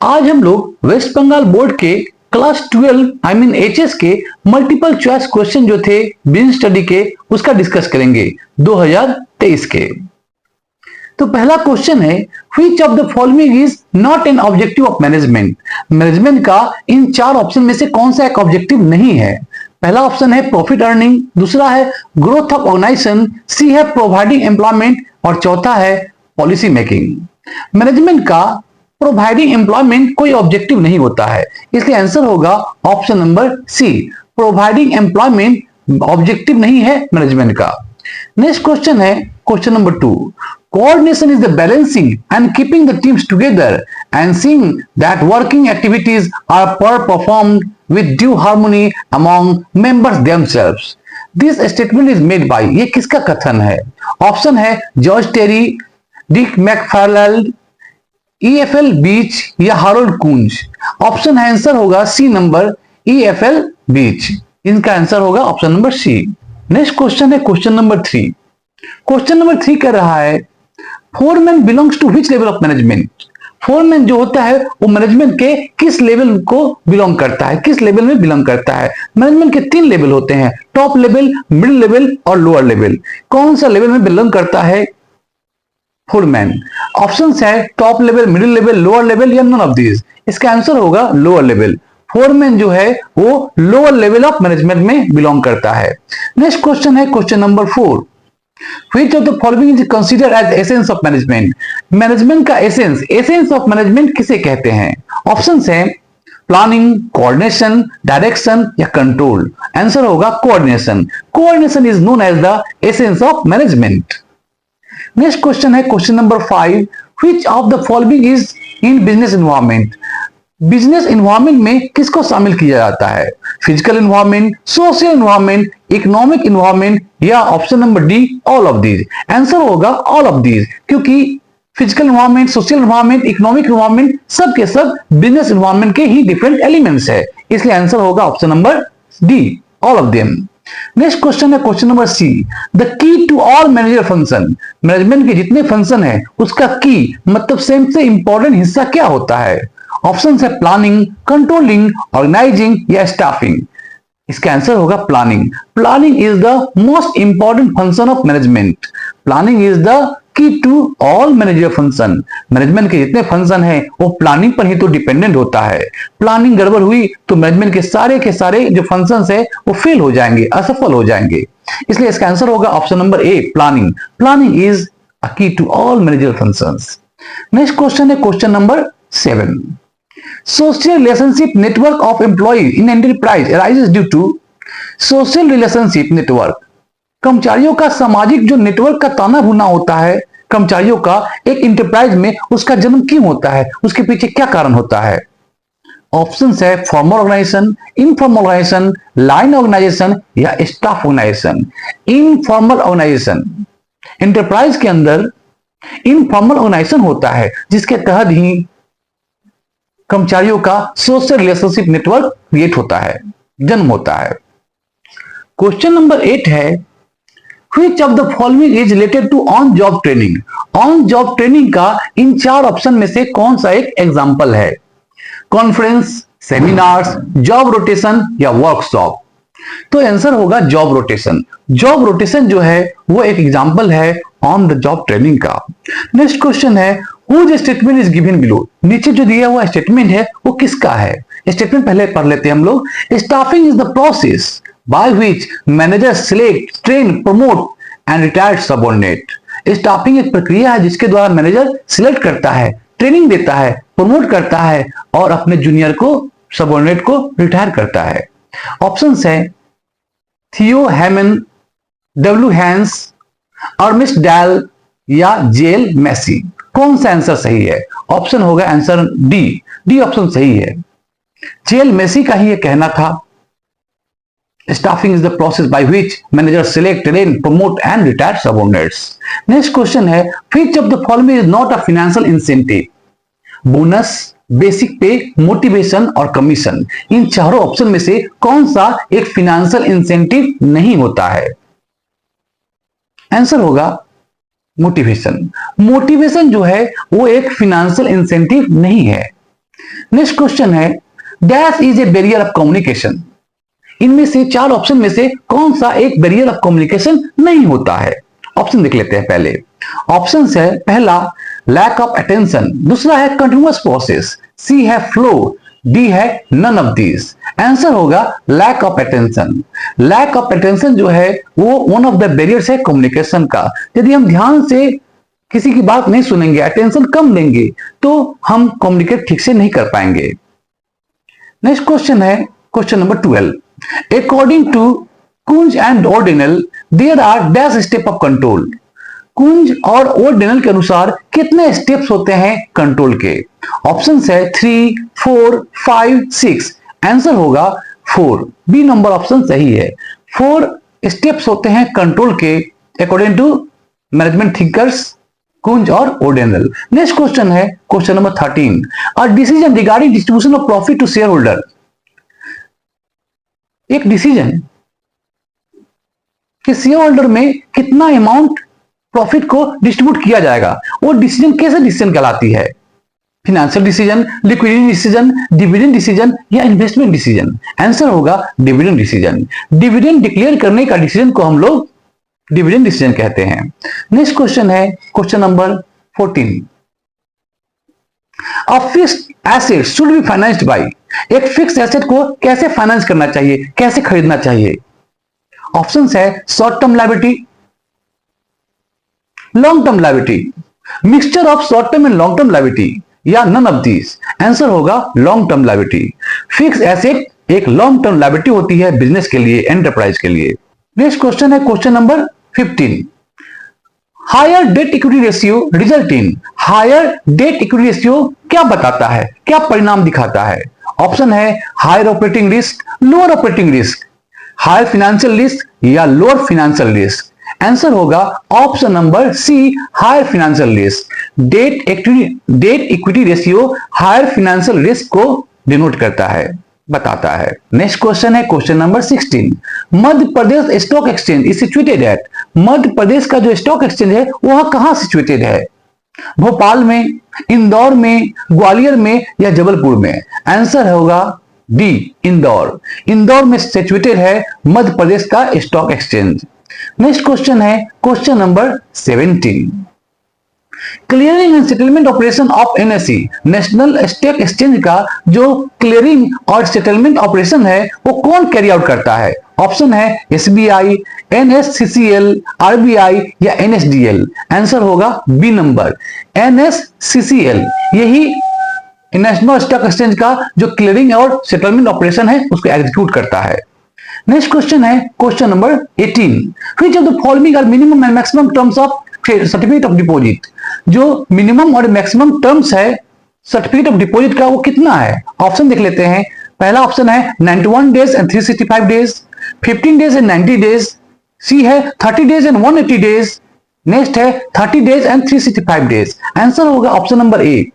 आज हम लोग वेस्ट बंगाल बोर्ड के क्लास 12 आई मीन एचएस के मल्टीपल चॉइस क्वेश्चन जो थे बिजनेस स्टडी के उसका डिस्कस करेंगे 2023 के। तो पहला क्वेश्चन है which of the following is not an objective of management. Management का इन चार ऑप्शन में से कौन सा एक ऑब्जेक्टिव नहीं है। पहला ऑप्शन है प्रॉफिट अर्निंग, दूसरा है ग्रोथ ऑफ ऑर्गेनाइजेशन, सी है प्रोवाइडिंग एम्प्लॉयमेंट और चौथा है पॉलिसी मेकिंग। मैनेजमेंट का प्रोवाइडिंग एम्प्लॉयमेंट कोई ऑब्जेक्टिव नहीं होता है, इसलिए आंसर होगा option number C, providing employment objective नहीं है मैनेजमेंट का। नेक्स्ट क्वेश्चन है question number 2, coordination is the balancing and keeping the teams together and seeing that working activities are performed with due harmony among members themselves. This statement is made by, ये किसका कथन है। Option है George Terry, Dick McFarland, EFL Beach या Harold Koontz. Option है answer होगा C number EFL Beach, इनका answer होगा option number C. Next question है क्वेश्चन नंबर 3। क्वेश्चन नंबर 3 कर रहा है foreman belongs to which level of management. Foreman जो होता है वो मैनेजमेंट के किस लेवल को बिलोंग करता है, किस लेवल में बिलोंग करता है। मैनेजमेंट के 3 लेवल होते हैं, टॉप लेवल, मिडिल लेवल और लोअर लेवल। कौन सा लेवल में बिलोंग करता है फोरमैन। ऑप्शंस है top level, middle level, lower level या नन ऑफ दीज। इसका आंसर होगा लोअर लेवल। फोरमैन जो है वो लोअर लेवल ऑफ मैनेजमेंट में बिलोंग करता है। नेक्स्ट क्वेश्चन है question number 4, Which of the following is considered as essence of management? Management का एसेंस ऑफ मैनेजमेंट किसे कहते हैं। ऑप्शंस हैं प्लानिंग, कोऑर्डिनेशन, डायरेक्शन या कंट्रोल। आंसर होगा coordination. Coordination is known as the essence of management. Next question है question number 5, Which of the following is in business environment? Business environment में किसको शामिल किया जाता है। Physical environment, social environment, economic environment या option number D all of these. Answer होगा all of these, क्योंकि physical environment, social environment, economic environment सब के सब बिजनेस इन्वायरमेंट के ही डिफरेंट एलिमेंट्स है, इसलिए आंसर होगा option number D all of them. Next question है question number C, the key to all manager function. Management के जितने फंक्शन है उसका की मतलब सबसे इंपॉर्टेंट हिस्सा क्या होता है। ऑप्शन है प्लानिंग, कंट्रोलिंग, ऑर्गेनाइजिंग या स्टाफिंग। इसका आंसर होगा planning. Planning is the most important function of management. Planning is the key to all manager function. Management के जितने फंक्शन है वो प्लानिंग पर ही तो डिपेंडेंट होता है। प्लानिंग गड़बड़ हुई तो मैनेजमेंट के सारे जो फंक्शंस है वो फेल हो जाएंगे, असफल हो जाएंगे, इसलिए इसका आंसर होगा option number A, planning. Planning is a key to all manager functions. Next question है question number 7, social relationship network of employees in enterprise arises due to social relationship network। कर्मचारियों का सामाजिक जो नेटवर्क का ताना भुना होता है कर्मचारियों का एक इंटरप्राइज में, उसका जन्म क्यों होता है, उसके पीछे क्या कारण होता है। ऑप्शन है formal organisation, informal organisation, line organisation या staff organisation. Informal organisation, enterprise के अंदर इनफॉर्मल ऑर्गेनाइजेशन होता है जिसके तहत ही कर्मचारियों का सोशल रिलेशनशिप नेटवर्क क्रिएट होता है, जन्म होता है। क्वेश्चन नंबर 8 है which of the following is related to on job training. On job training का इन 4 ऑप्शन में से कौन सा एक एग्जांपल है। कॉन्फ्रेंस, सेमिनार्स, जॉब रोटेशन या वर्कशॉप। तो आंसर होगा जॉब रोटेशन। जॉब रोटेशन जो है वो एक एग्जांपल है ऑन द जॉब ट्रेनिंग का। नेक्स्ट क्वेश्चन है Whose statement is given below? नीचे जो दिया हुआ स्टेटमेंट है वो किसका है। स्टेटमेंट पहले पढ़ लेते हैं हम लोग। Staffing is the process by which manager select, train, promote and retired subordinate. Staffing एक प्रक्रिया है जिसके द्वारा मैनेजर सिलेक्ट करता है, ट्रेनिंग देता है, प्रमोट करता है और अपने जूनियर को, सबऑर्डिनेट को रिटायर करता है। ऑप्शंस है थियो हेमन, डब्ल्यू हैंस, अर्मिस्ट डैल या जेल मैसी। कौन सा आंसर सही है। ऑप्शन होगा आंसर डी ऑप्शन सही है। जेल मेसी का ही ये कहना था staffing is the process by which manager select, train, promote and retire subordinates. Next question है which of the following is not a financial incentive. Bonus, basic pay, motivation और commission, इन चारों option में से कौन सा एक फाइनेंशियल इंसेंटिव नहीं होता है। आंसर होगा मोटिवेशन। मोटिवेशन जो है वो एक फाइनेंशियल इंसेंटिव नहीं है। नेक्स्ट क्वेश्चन है dash is a barrier of communication. इनमें से चार ऑप्शन में से कौन सा एक बैरियर ऑफ कम्युनिकेशन नहीं होता है? ऑप्शन देख लेते हैं पहले। ऑप्शन है पहला लैक ऑफ अटेंशन, दूसरा है कंटिन्यूअस प्रोसेस, सी है फ्लो, डी है नन ऑफ दिस। आंसर होगा lack of attention. Lack of attention जो है वो वन ऑफ द बैरियर्स है कम्युनिकेशन का। यदि हम ध्यान से किसी की बात नहीं सुनेंगे, अटेंशन कम देंगे, तो हम कम्युनिकेट ठीक से नहीं कर पाएंगे। नेक्स्ट क्वेश्चन है question number 12। According to Koontz and O'Donnell there are dash step of control. Koontz और ऑर्डिनल के अनुसार कितने स्टेप्स होते हैं कंट्रोल के? ऑप्शन है 3, 4, 5, 6। आंसर होगा 4, बी नंबर ऑप्शन सही है। 4 स्टेप्स होते हैं कंट्रोल के according to management thinkers Koontz और ऑर्डिनल। नेक्स्ट क्वेश्चन है question number 13। A decision regarding distribution of profit to shareholder. एक डिसीजन कि शेयर होल्डर में कितना अमाउंट प्रॉफिट को डिस्ट्रीब्यूट किया जाएगा, वो डिसीजन कैसे डिसीजन कहलाती है? Financial decision, liquidity decision, dividend decision या इन्वेस्टमेंट डिसीजन? आंसर होगा डिविडेंड डिसीजन। डिविडेंड डिक्लेयर करने का डिसीजन को हम लोग डिविडेंड डिसीजन कहते हैं। नेक्स्ट क्वेश्चन है question number 14। A fixed asset should be financed by. एक फिक्स एसेट को कैसे फाइनेंस करना चाहिए, कैसे खरीदना चाहिए? ऑप्शन है short term liability, long term liability, mixture of short term and long term liability या नन ऑफ दिस। आंसर होगा long term liability. Fix asset एक लॉन्ग टर्म लायबिलिटी होती है बिजनेस के लिए, एंटरप्राइज के लिए। नेक्स्ट क्वेश्चन है question number 15। Higher debt equity ratio result in. Higher debt equity ratio क्या बताता है, क्या परिणाम दिखाता है? ऑप्शन है higher operating risk, lower operating risk, higher financial risk या लोअर फाइनेंशियल रिस्क। आंसर होगा option number C, higher financial risk. Debt equity ratio higher financial risk को डिनोट करता है, बताता है। नेक्स्ट क्वेश्चन है question number 16। Madhya Pradesh stock exchange is situated at. Madhya Pradesh का जो स्टॉक एक्सचेंज है वह कहां सिचुएटेड है? भोपाल में, इंदौर में, ग्वालियर में या जबलपुर में? आंसर होगा डी, इंदौर। इंदौर में सिचुएटेड है मध्य प्रदेश का स्टॉक एक्सचेंज। नेक्स्ट क्वेश्चन है question number 17। Clearing and settlement operation of NSE, national stock exchange का जो क्लियरिंग और सेटलमेंट ऑपरेशन है वो कौन कैरी आउट करता है? ऑप्शन है एसबीआई, एनएससीसीएल, आरबीआई या एनएसडीएल। आंसर होगा बी नंबर, एनएससीसीएल। यही नेशनल स्टॉक एक्सचेंज का जो क्लियरिंग और सेटलमेंट ऑपरेशन है उसको एग्जीक्यूट करता है। नेक्स्ट क्वेश्चन है question number 18। Which of the following are minimum and maximum terms of certificate of deposit. जो मिनिमम और मैक्सिमम टर्म्स है सर्टिफिकेट ऑफ डिपॉजिट का वो कितना है? ऑप्शन देख लेते हैं। पहला ऑप्शन है 91 days and 365 days, 15 days and 90 days, C है 30 डेज एंड 180 डेज, नेक्स्ट है 30 डेज एंड 365 डेज। आंसर होगा option number A,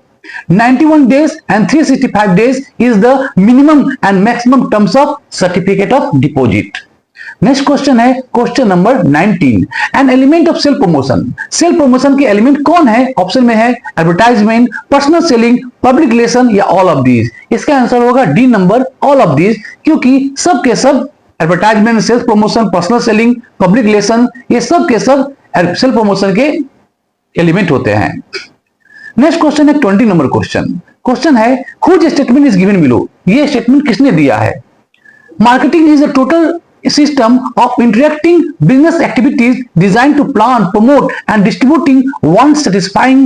91 days and 365 days is the minimum and maximum terms of certificate of deposit. Next question है question number 19। An element of self promotion. Self promotion के element कौन है? Option में है advertisement, personal selling, public relation या all of these. इसका answer होगा D number, all of these, क्योंकि सब के सब advertisement, self promotion, personal selling, public relation ये सब के सब सेल्फ प्रमोशन के एलिमेंट होते हैं। नेक्स्ट क्वेश्चन है 20 नंबर क्वेश्चन। क्वेश्चन है whose statement is given below. ये स्टेटमेंट किसने दिया है? Marketing is a total system of interacting business activities designed to plan, promote and distributing one satisfying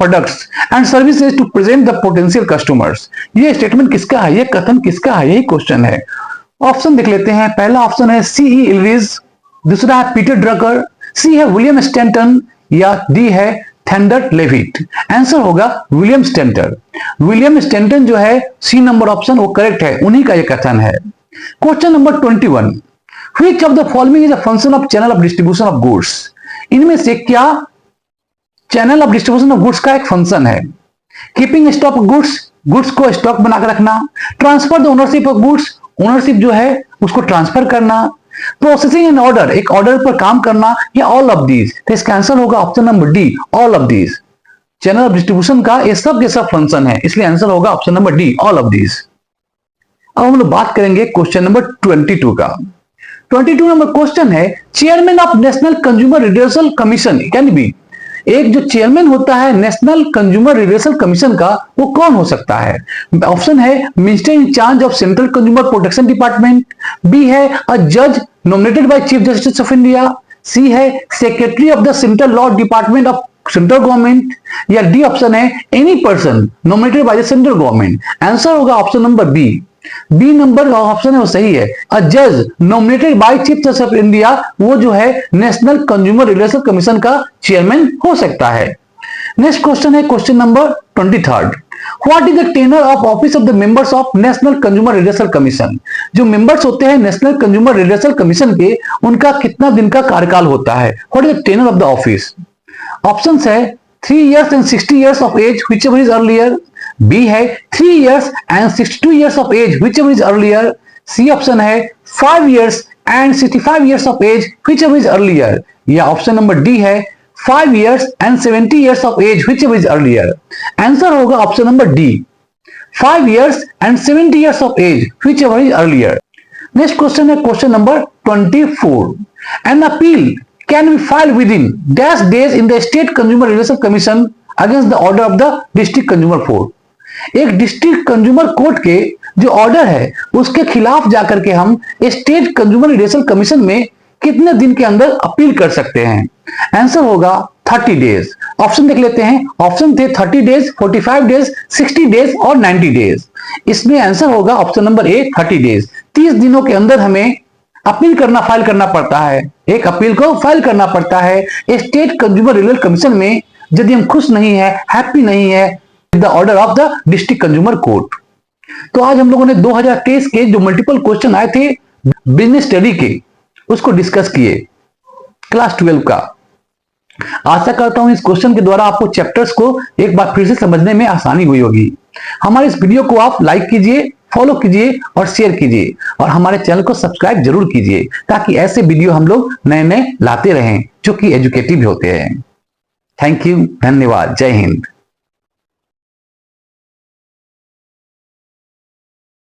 products and services to present the potential customers। ये statement किसका है, ये कथन किसका है, यही क्वेश्चन है। ऑप्शन देख लेते हैं। पहला ऑप्शन है सीई इलरिज, दूसरा है पीटर ड्रकर, सी है विलियम स्टैंटन या डी है थैंडर लेविट। आंसर होगा विलियम स्टैंटन। विलियम स्टैंटन जो है सी नंबर ऑप्शन वो करेक्ट है, उन्हीं का ये कथन है। Question number 21। Which of the following is a function of channel of distribution of goods. इनमें से क्या channel of distribution of goods का एक फंक्शन है? कीपिंग स्टॉक गुड्स, गुड्स को स्टॉक बनाकर रखना, transfer the ownership of goods, ownership जो है उसको ट्रांसफर करना, प्रोसेसिंग एंड ऑर्डर, एक ऑर्डर पर काम करना, या ऑल ऑफ दीज। तो इसका आंसर होगा option number D, all of these. Channel of distribution का ये सब के सब फंक्शन है, इसलिए आंसर होगा option number D, all of these. अब हम लोग बात करेंगे क्वेश्चन नंबर 22 का। 22 नंबर क्वेश्चन है, chairman of national consumer redressal commission can be. एक जो चेयरमैन होता है नेशनल कंज्यूमर रिड्रेसल कमीशन का, वो कौन हो सकता है? ऑप्शन है minister in charge of central consumer protection department, B है अ जज nominated by chief justice of India, C है secretary of the central law department of central government, या डी ऑप्शन है any person nominated by the central government. Answer होगा option number B. B number option है वो सही है, a जज nominated by chief justice of India, वो जो है नेशनल कंज्यूमर रिलेशन कमीशन का चेयरमैन हो सकता है। नेक्स्ट क्वेश्चन है question number 23। What is the tenure of office of the members of national consumer relation commission. जो मेंबर्स होते हैं नेशनल कंज्यूमर रिलेशन कमीशन के, उनका कितना दिन का कार्यकाल होता है? What is the tenure of the office? Options है 3 years and 60 years of age, whichever is earlier. B है 3 years and 62 years of age, whichever is earlier. C option है 5 years and 65 years of age, whichever is earlier. या option number D है 5 years and 70 years of age, whichever is earlier. Answer होगा option number D, 5 years and 70 years of age, whichever is earlier. Next question है question number 24। An appeal can be filed within dash days in the state consumer relation commission against the order of the district consumer court। एक district consumer court के जो order है उसके खिलाफ जाकर के हम स्टेट कंज्यूमर रिलेशन कमीशन में कितने दिन के अंदर अपील कर सकते हैं? आंसर होगा 30 डेज। ऑप्शन देख लेते हैं, ऑप्शन थे 30 डेज, 45 डेज, 60 डेज और 90 डेज। इसमें आंसर होगा ऑप्शन नंबर ए 30 डेज। 30 दिनों के अंदर हमें अपील करना, फाइल करना पड़ता है, एक अपील को फाइल करना पड़ता है स्टेट कंज्यूमर रिलेशन कमीशन में, यदि हम खुश नहीं है, हैप्पी नहीं है with the order of the district consumer court. तो आज हम लोगों ने 2023 के जो मल्टीपल क्वेश्चन आए थे बिजनेस स्टडी के, उसको डिस्कस किए क्लास 12 का। आशा करता हूं इस क्वेश्चन के द्वारा आपको चैप्टर्स को एक बार फिर से समझने में आसानी हुई होगी। हमारे इस वीडियो को आप लाइक कीजिए, फॉलो कीजिए और शेयर कीजिए, और हमारे चैनल को सब्सक्राइब जरूर कीजिए, ताकि ऐसे वीडियो हम लोग नए नए लाते रहें जो कि एजुकेटिव होते हैं। थैंक यू, धन्यवाद, जय हिंद।